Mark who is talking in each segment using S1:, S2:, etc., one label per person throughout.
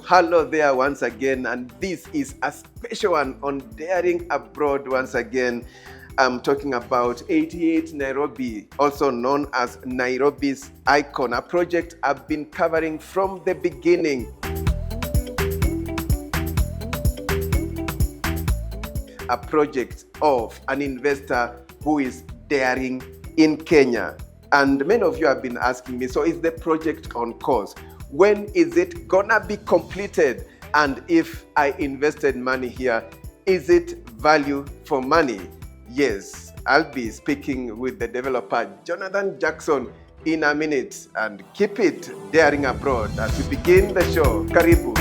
S1: hello there once again, and this is a special one on Daring Abroad once again. I'm talking about 88 Nairobi, also known as Nairobi's Icon, a project I've been covering from the beginning. A project of an investor who is daring in Kenya. And many of you have been asking me, so is the project on course? When is it gonna be completed? And if I invested money here, is it value for money? Yes, I'll be speaking with the developer, Jonathan Jackson, in a minute. And keep it daring abroad as we begin the show. Karibu.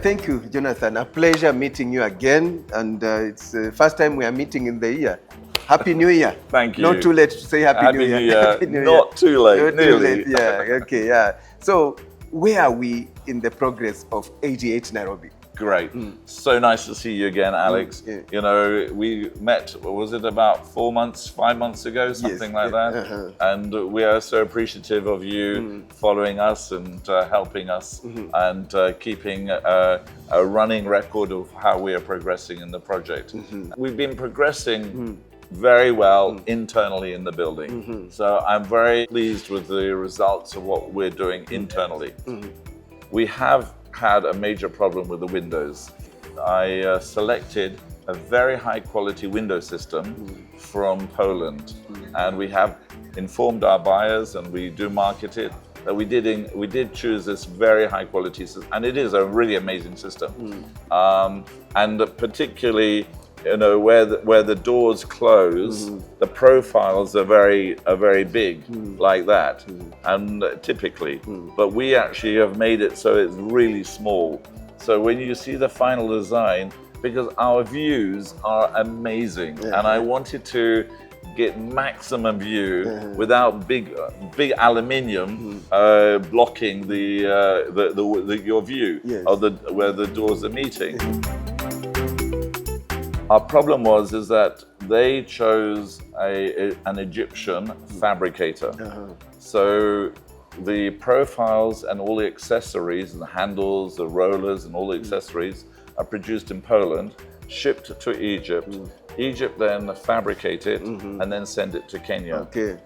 S1: Thank you, Jonathan. A pleasure meeting you again. And it's the first time we are meeting in the year. Happy New Year.
S2: Thank you.
S1: Not too late to say Happy New Year.
S2: Happy New Year. Not too late.
S1: Not too late. Yeah, okay, yeah. So, where are we in the progress of 88 Nairobi?
S2: Great. So nice to see you again, Alex.
S1: Yeah.
S2: You know, we met, was it about 5 months ago, something like that? And we are so appreciative of you following us and helping us and keeping a running record of how we are progressing in the project. We've been progressing very well internally in the building. So I'm very pleased with the results of what we're doing internally. We have had a major problem with the windows. I selected a very high quality window system from Poland, and we have informed our buyers, and we do market it, that we did choose this very high quality system, and it is a really amazing system. And particularly, you know, where the doors close, the profiles are very big, like that, and typically. But we actually have made it so it's really small. So when you see the final design, because our views are amazing, and I wanted to get maximum view without big aluminium blocking your view of where the doors are meeting. Our problem is that they chose an Egyptian fabricator. So the profiles and all the accessories, the handles, the rollers and all the accessories are produced in Poland, shipped to Egypt. Egypt then fabricate it and then send it to Kenya.
S1: Okay.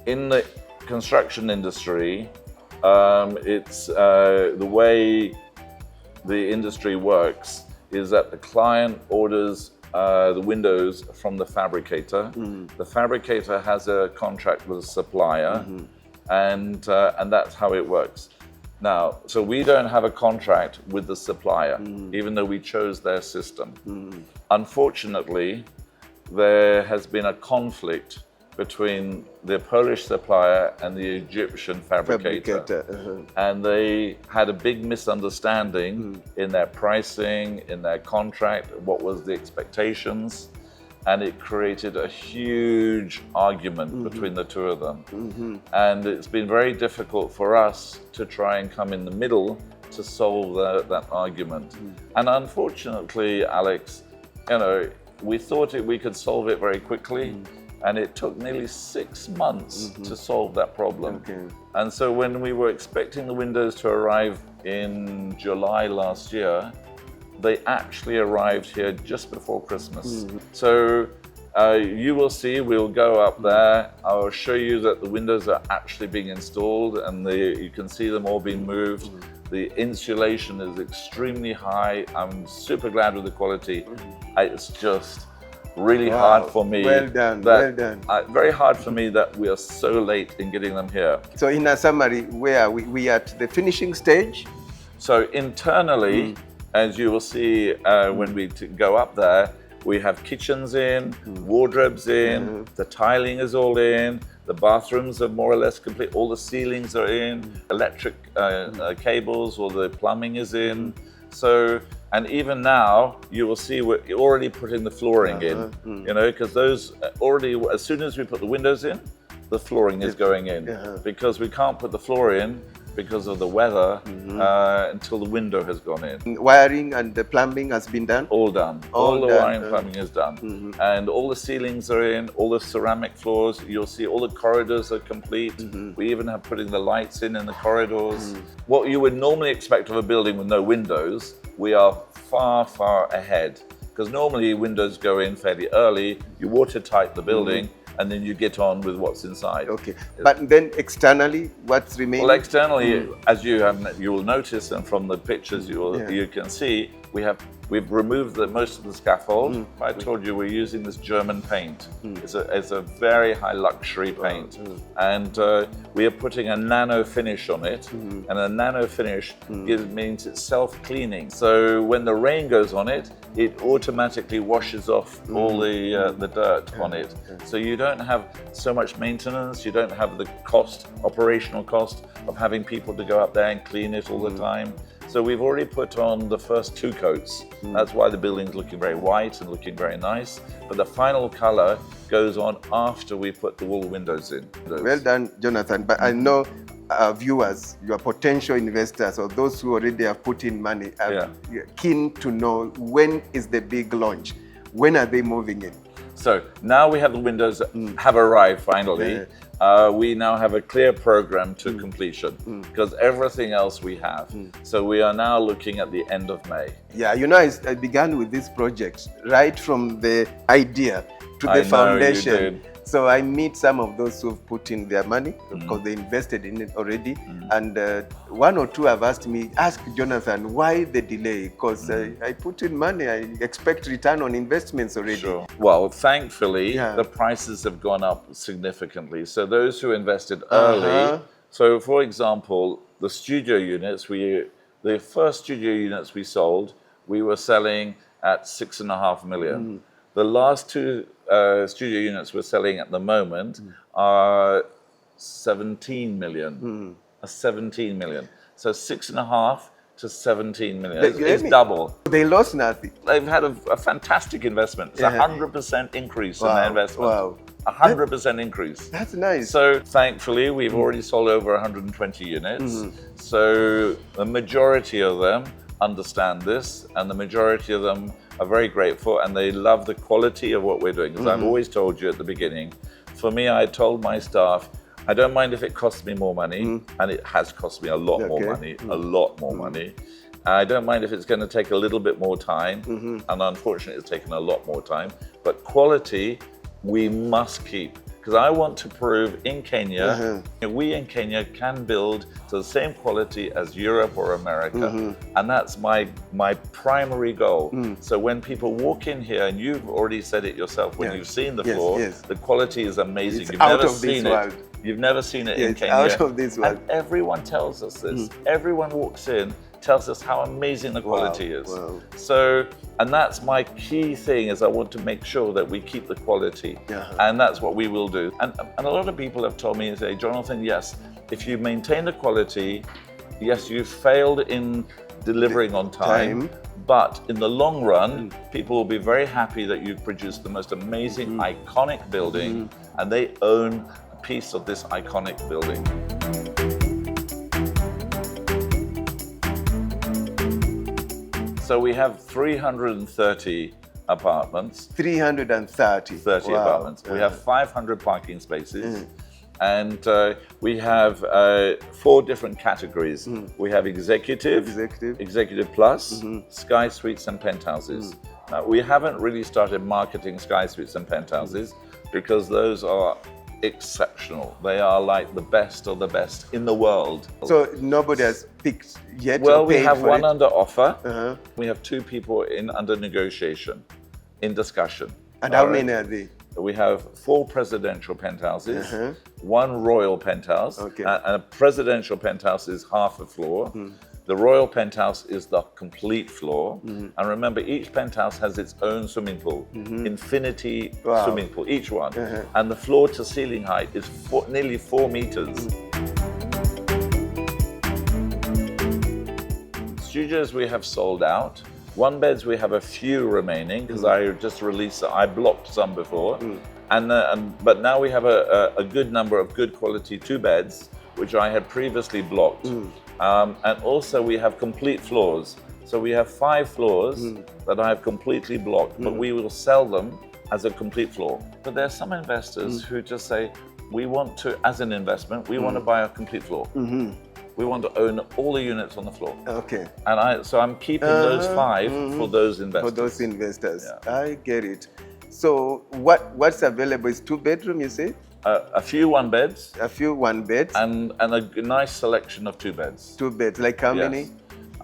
S2: In the construction industry, it's the way the industry works is that the client orders the windows from the fabricator. The fabricator has a contract with a supplier, and that's how it works. Now, so we don't have a contract with the supplier, even though we chose their system. Unfortunately, there has been a conflict between the Polish supplier and the Egyptian fabricator. And they had a big misunderstanding in their pricing, in their contract, what was the expectations, and it created a huge argument between the two of them. And it's been very difficult for us to try and come in the middle to solve that argument. And unfortunately, Alex, you know, we thought we could solve it very quickly. And it took nearly 6 months to solve that problem. And so when we were expecting the windows to arrive in July last year, they actually arrived here just before Christmas. So you will see, we'll go up there. I will show you that the windows are actually being installed, and you can see them all being moved. The insulation is extremely high. I'm super glad with the quality. It's just really hard for me.
S1: Well done, well done.
S2: Very hard for me that we are so late in getting them here.
S1: So in a summary, where are we at the finishing stage?
S2: So internally, as you will see when we go up there, we have kitchens in, wardrobes in, the tiling is all in, the bathrooms are more or less complete, all the ceilings are in, electric cables, all the plumbing is in. So, and even now, you will see we're already putting the flooring in, you know, because those already, as soon as we put the windows in, the flooring is going in. Because we can't put the floor in because of the weather until the window has gone in.
S1: Wiring and the plumbing has been done?
S2: All done. All the wiring plumbing is done. And all the ceilings are in, all the ceramic floors. You'll see all the corridors are complete. We even have putting the lights in the corridors. What you would normally expect of a building with no windows, we are far, far ahead. Because normally windows go in fairly early, you watertight the building, and then you get on with what's inside.
S1: Okay, but then externally, what's remaining?
S2: Well, externally, as you will notice, and from the pictures you can see, we've removed most of the scaffold. I told you we're using this German paint. It's a very high luxury paint, and we are putting a nano finish on it. And a nano finish means it's self-cleaning. So when the rain goes on it, it automatically washes off all the dirt on it. So you don't have so much maintenance. You don't have the operational cost of having people to go up there and clean it all the time. So we've already put on the first 2 coats. That's why the building's looking very white and looking very nice. But the final color goes on after we put the wall windows in.
S1: Well done, Jonathan. But I know our viewers, your potential investors, or those who already have put in money, are keen to know, when is the big launch? When are they moving in?
S2: So now we have the windows that have arrived finally. We now have a clear program to completion because everything else we have. So we are now looking at the end of May.
S1: Yeah, you know, I began with this project right from the idea to the foundation. So I meet some of those who've put in their money because they invested in it already. And 1 or 2 have asked me, ask Jonathan, why the delay? Because I put in money, I expect return on investments already.
S2: Sure. Well, thankfully, the prices have gone up significantly. So those who invested early, so for example, the studio units, the first studio units we sold, we were selling at 6.5 million. The last 2 studio units we're selling at the moment are 17 million. 17 million. So 6.5 to 17 million. It's double.
S1: They lost nothing.
S2: They've had a fantastic investment. It's 100% increase in their investment.
S1: Wow.
S2: 100% increase.
S1: That's nice.
S2: So thankfully, we've already sold over 120 units. So the majority of them understand this, and the majority of them are very grateful, and they love the quality of what we're doing. Because I've always told you at the beginning, for me, I told my staff, I don't mind if it costs me more money, and it has cost me a lot more money, a lot more money. I don't mind if it's going to take a little bit more time, and unfortunately it's taken a lot more time, but quality we must keep. Because I want to prove in Kenya, we in Kenya can build to the same quality as Europe or America. And that's my primary goal. So when people walk in here, and you've already said it yourself when you've seen the floor, the quality is amazing.
S1: It's
S2: You've
S1: out
S2: never
S1: of this
S2: seen
S1: world.
S2: it. You've never seen it in Kenya.
S1: Out of this world.
S2: And everyone tells us this. Everyone walks in, tells us how amazing the quality is. So, and that's my key thing, is I want to make sure that we keep the quality. And that's what we will do. And a lot of people have told me, say, Jonathan, yes, if you maintain the quality, yes, you failed in delivering on time. But in the long run, people will be very happy that you've produced the most amazing, iconic building, and they own a piece of this iconic building. So we have 330 apartments.
S1: 330.
S2: 30 apartments. We have 500 parking spaces. And we have 4 different categories. We have executive plus, sky suites and penthouses. Now, we haven't really started marketing sky suites and penthouses because those are exceptional. They are like the best of the best in the world.
S1: So nobody has picked yet?
S2: Well, we have one under offer. We have 2 people under negotiation, in discussion.
S1: And how many are they?
S2: We have 4 presidential penthouses, 1 royal penthouse, and a presidential penthouse is half a floor. The royal penthouse is the complete floor. And remember, each penthouse has its own swimming pool, infinity swimming pool, each one. And the floor to ceiling height is nearly 4 meters. Studios we have sold out. 1 beds we have a few remaining because I just released, I blocked some before. But now we have a good number of good quality 2 beds which I had previously blocked. And also we have complete floors. So we have 5 floors that I have completely blocked, but we will sell them as a complete floor. But there are some investors who just say, we want to, as an investment, we want to buy a complete floor. We want to own all the units on the floor.
S1: Okay.
S2: And so I'm keeping those 5 for those investors.
S1: For those investors.
S2: Yeah.
S1: I get it. So what's available is 2-bedroom, you say?
S2: A few 1-beds.
S1: A few 1-beds.
S2: And a nice selection of 2-beds.
S1: 2 beds, like how many?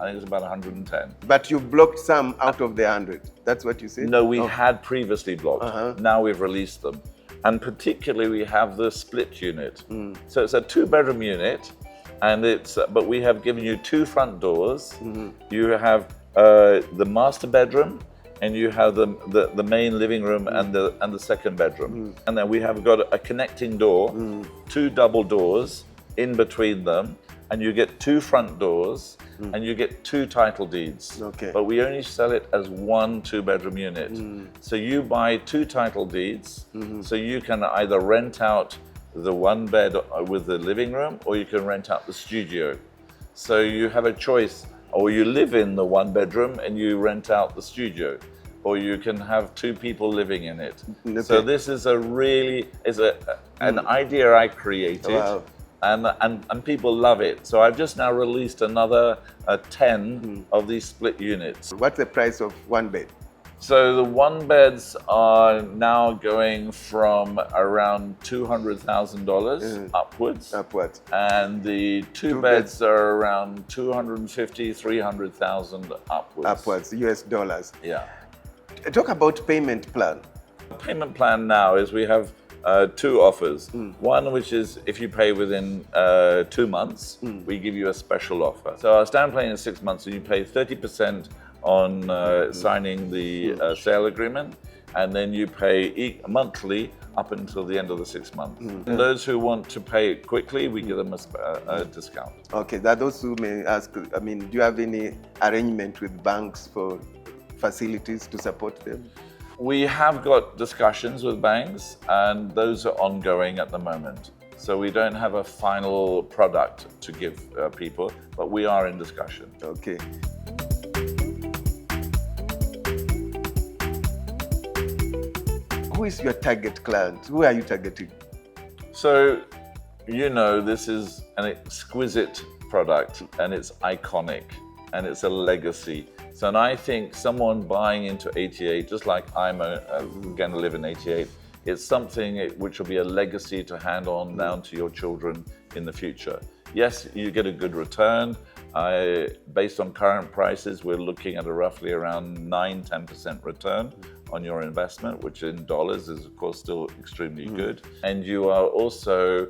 S2: I think it's about 110.
S1: But you blocked some out of the 100. That's what you said?
S2: No, we had previously blocked. Now we've released them. And particularly we have the split unit. So it's a 2-bedroom unit, and but we have given you 2 front doors. You have the master bedroom, and you have the main living room and the second bedroom. And then we have got a connecting door, 2 double doors in between them, and you get 2 front doors, and you get 2 title deeds.
S1: Okay.
S2: But we only sell it as 1 2-bedroom unit. So you buy 2 title deeds, so you can either rent out the 1 bed with the living room, or you can rent out the studio. So you have a choice, or you live in the 1 bedroom and you rent out the studio, or you can have 2 people living in it.
S1: Okay.
S2: So this is an idea I created.
S1: Wow.
S2: And people love it. So I've just now released another 10 of these split units.
S1: What's the price of 1 bed?
S2: So the 1-beds are now going from around $200,000 upwards.
S1: Upwards.
S2: And the 2-beds are around 250, 300,000 upwards.
S1: Upwards, US dollars.
S2: Yeah.
S1: Talk about payment plan.
S2: The payment plan now is we have 2 offers. One, which is if you pay within 2 months, we give you a special offer. So our standard plan is 6 months, and you pay 30% on signing the sale agreement, and then you pay monthly up until the end of the 6 months. And those who want to pay it quickly, we give them a discount.
S1: Okay, that those who may ask, I mean, do you have any arrangement with banks for facilities to support them?
S2: We have got discussions with banks, and those are ongoing at the moment. So we don't have a final product to give people, but we are in discussion.
S1: Okay. Who is your target client? Who are you targeting?
S2: So, this is an exquisite product, and it's iconic, and it's a legacy. So, and I think someone buying into 88, just like I'm going to live in 88, it's something which will be a legacy to hand on down to your children in the future. Yes, you get a good return. Based on current prices, we're looking at a roughly around 9-10% return on your investment, which in dollars is of course still extremely good. And you are also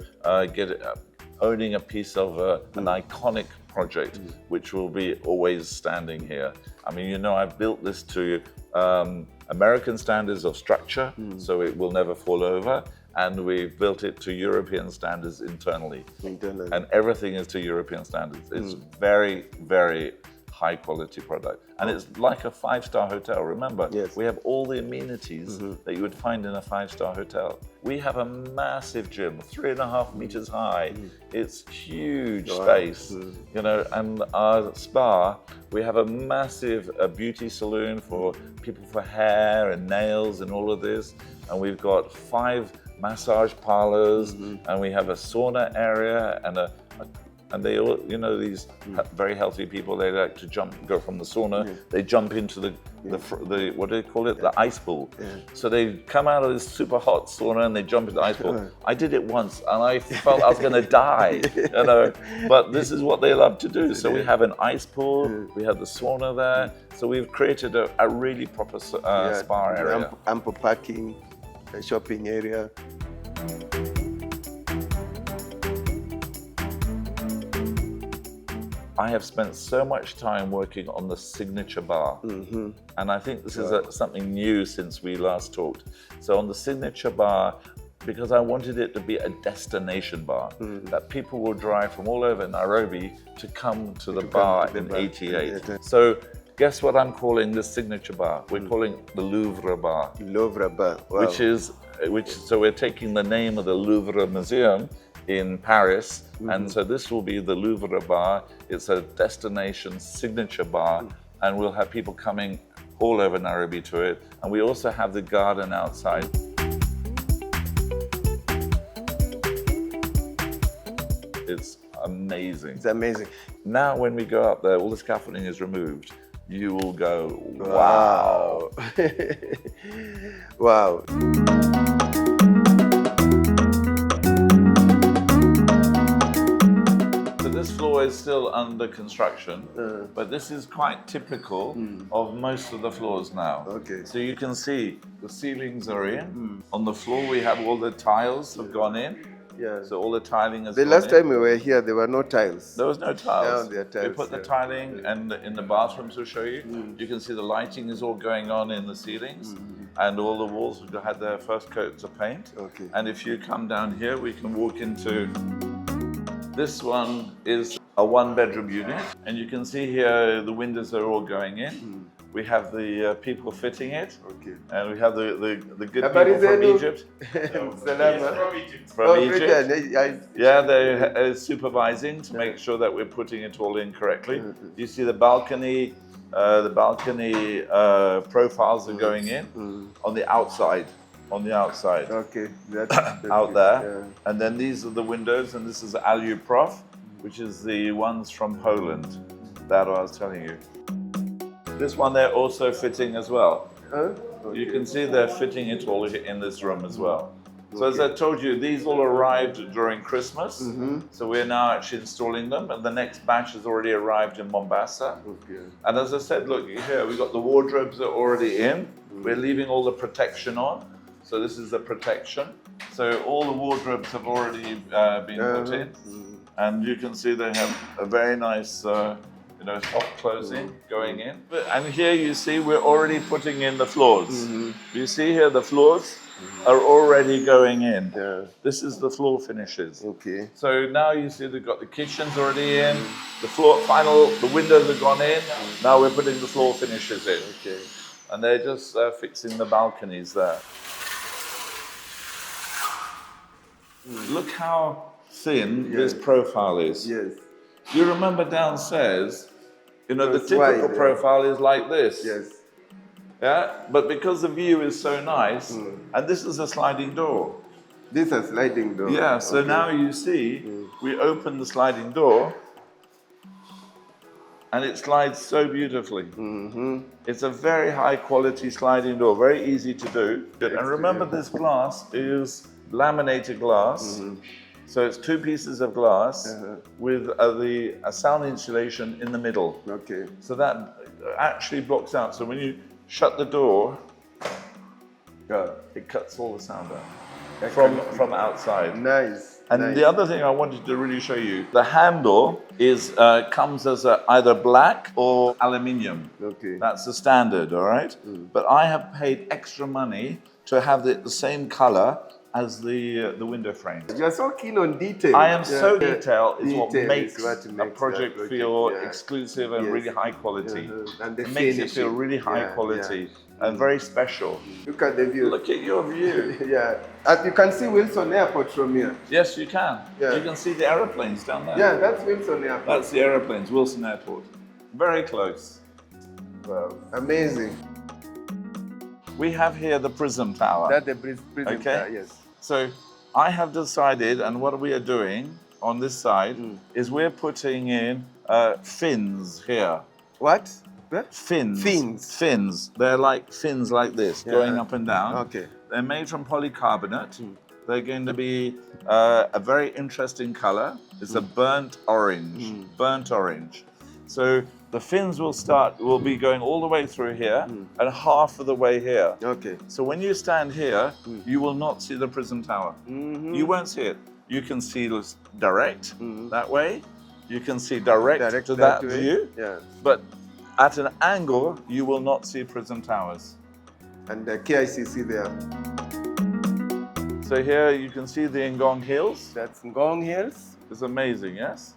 S2: owning a piece of an iconic project, which will be always standing here. I mean, I've built this to American standards of structure, so it will never fall over. And we've built it to European standards internally. And everything is to European standards. It's very, very high quality product. And it's like a 5-star hotel. Remember, we have all the amenities that you would find in a 5-star hotel. We have a massive gym, 3.5 meters high. It's huge space, and our spa, we have a massive beauty salon for people for hair and nails and all of this. And we've got 5 massage parlors, and we have a sauna area, and they all, these very healthy people, they like to go from the sauna, they jump into the what do they call it? The ice pool. So they come out of this super hot sauna and they jump into the ice pool. I did it once and I felt I was going to die, but this is what they love to do. So we have an ice pool, we have the sauna there. So we've created a really proper spa area.
S1: Ample parking, a shopping area.
S2: I have spent so much time working on the signature bar, and I think this is something new since we last talked. So on the signature bar, because I wanted it to be a destination bar, that people will drive from all over Nairobi to come to the bar in 88. So guess what I'm calling this signature bar? We're calling it the Louvre Bar.
S1: Louvre Bar, wow.
S2: So we're taking the name of the Louvre Museum in Paris. And so this will be the Louvre bar. It's a destination signature bar, and we'll have people coming all over Nairobi to it. And we also have the garden outside. It's amazing.
S1: It's amazing.
S2: Now, when we go up there, all the scaffolding is removed. You will go, wow.
S1: Wow.
S2: So this floor is still under construction, but this is quite typical of most of the floors now.
S1: Okay.
S2: So you can see the ceilings are in. On the floor, we have all the tiles have gone in.
S1: Yeah.
S2: So all the tiling has
S1: The
S2: gone
S1: last
S2: in.
S1: time we were here, there were no tiles.
S2: There was no tiles.
S1: Now there are tiles,
S2: We put the
S1: yeah.
S2: tiling and in the bathrooms we'll show you. You can see the lighting is all going on in the ceilings, and all the walls have had their first coats of paint.
S1: Okay.
S2: And if you come down here, we can walk into, this one is a one-bedroom unit, and you can see here the windows are all going in. We have the people fitting it,
S1: Okay.
S2: and we have the good
S1: Habari
S2: people from
S1: zenu?
S2: Egypt.
S1: Salama.
S2: From Egypt.
S1: Bridget,
S2: Yeah, they're supervising to make sure that we're putting it all in correctly. You see the balcony profiles are going in on the outside. On the outside,
S1: Okay. That's
S2: out
S1: good.
S2: there.
S1: Yeah.
S2: And then these are the windows, and this is Alu Prof, which is the ones from Poland that I was telling you. This one they're also fitting as well.
S1: Huh?
S2: You can see they're fitting it all in this room as well. So as I told you, these all arrived during Christmas. So we're now actually installing them, and the next batch has already arrived in Mombasa.
S1: Okay.
S2: And as I said, look here, we've got the wardrobes that are already in. We're leaving all the protection on. So this is the protection. So all the wardrobes have already been put in. And you can see they have a very nice soft closing going in. And here you see we're already putting in the floors. You see here the floors are already going in.
S1: Yeah.
S2: This is the floor finishes.
S1: Okay.
S2: So now you see they've got the kitchens already in, the windows have gone in. Now we're putting the floor finishes in.
S1: Okay.
S2: And they're just fixing the balconies there. Look how thin this profile is.
S1: Yes.
S2: You remember downstairs, the
S1: It's
S2: typical
S1: wide, yeah.
S2: profile is like this.
S1: Yes.
S2: Yeah, but because the view is so nice, and this is a sliding door.
S1: This is a sliding door.
S2: Yeah, so now you see, we open the sliding door, and it slides so beautifully. It's a very high quality sliding door, very easy to do. And remember, this glass is laminated glass. So it's two pieces of glass with a sound insulation in the middle.
S1: Okay.
S2: So that actually blocks out. So when you shut the door, it cuts all the sound out from outside.
S1: Nice.
S2: And
S1: nice.
S2: the other thing I wanted to really show you, the handle comes as either black or aluminium.
S1: Okay.
S2: That's the standard, all right? But I have paid extra money to have the same color as the window frame.
S1: You're so keen on detail.
S2: I am so detailed. It's what
S1: Detail
S2: makes
S1: is what
S2: a
S1: makes
S2: project
S1: that
S2: feel
S1: yeah.
S2: exclusive and
S1: Yes.
S2: really high quality.
S1: And the
S2: It makes it
S1: finishing.
S2: feel really high
S1: Yeah,
S2: quality and very special.
S1: Look at the view.
S2: Look at your view.
S1: Yeah. And you can see Wilson Airport from here.
S2: Yes, you can.
S1: Yeah.
S2: You can see the aeroplanes down there.
S1: Yeah, that's Wilson Airport.
S2: That's the aeroplanes, Wilson Airport. Very close.
S1: Wow. Amazing.
S2: We have here the Prism Tower.
S1: That's the prison
S2: Okay.
S1: tower, yes.
S2: So I have decided, and what we are doing on this side is we're putting in fins here.
S1: What? What?
S2: Fins.
S1: Fins.
S2: Fins. They're like fins like this, going up and down.
S1: Okay.
S2: They're made from polycarbonate. They're going to be a very interesting color. It's a burnt orange. Burnt orange. So the fins will be going all the way through here and half of the way here.
S1: Okay.
S2: So when you stand here, you will not see the Prism Tower. You won't see it. You can see this direct that way. You can see direct to that
S1: way.
S2: view.
S1: Yeah.
S2: But at an angle, you will not see Prism Towers.
S1: And the KICC there.
S2: So here you can see the Ngong Hills.
S1: That's Ngong Hills.
S2: It's amazing, yes?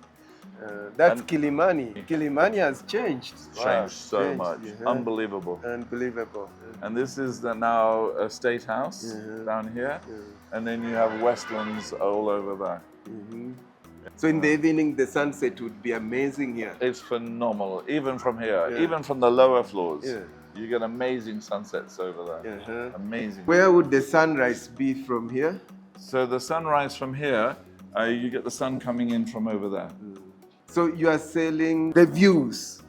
S1: That's
S2: And-
S1: Kilimani. Kilimani has changed. Wow,
S2: Changed so
S1: changed,
S2: much.
S1: yeah.
S2: Unbelievable.
S1: Unbelievable.
S2: And this is now a State House down here. And then you have Westlands all over there.
S1: So in the evening, the sunset would be amazing here.
S2: It's phenomenal, even from here,
S1: Yeah.
S2: even from the lower floors.
S1: Yeah.
S2: You get amazing sunsets over there.
S1: Uh-huh.
S2: Amazing.
S1: Where would the sunrise be from here?
S2: So the sunrise from here, you get the sun coming in from over there.
S1: So you are selling the views.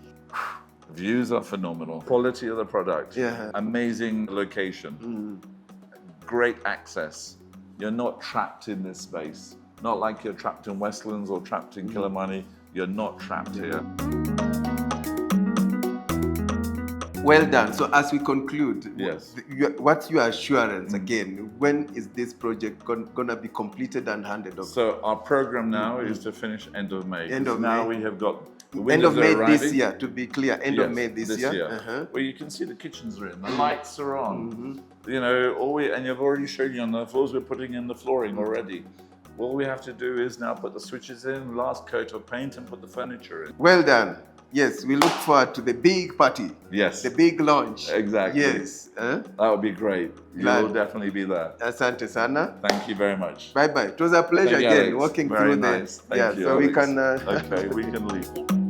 S2: Views are phenomenal. Quality of the product.
S1: Yeah.
S2: Amazing location. Great access. You're not trapped in this space. Not like you're trapped in Westlands or trapped in Kilimani. You're not trapped here.
S1: Well done. So as we conclude,
S2: Yes.
S1: what's your assurance again? When is this project gonna be completed and handed over?
S2: So our program now is to finish end of May.
S1: End of
S2: now
S1: May.
S2: we have got the
S1: End of
S2: windows are
S1: May
S2: arriving.
S1: this year, to be clear. End of May this year. Uh-huh.
S2: Well, you can see the kitchens are in, the lights are on. You know, and you've already shown you on the floors, we're putting in the flooring already. All we have to do is now put the switches in, last coat of paint, and put the furniture in.
S1: Well done. Yes, we look forward to the big party.
S2: Yes.
S1: The big launch.
S2: Exactly.
S1: Yes.
S2: That would be great. You
S1: Glad.
S2: will definitely be there.
S1: Asante sana.
S2: Thank you very much.
S1: Bye bye. It was a pleasure
S2: Thank you,
S1: again
S2: Alex.
S1: walking
S2: Very
S1: through
S2: nice.
S1: the.
S2: Thank you,
S1: so we
S2: Alex.
S1: can.
S2: Okay, we can leave.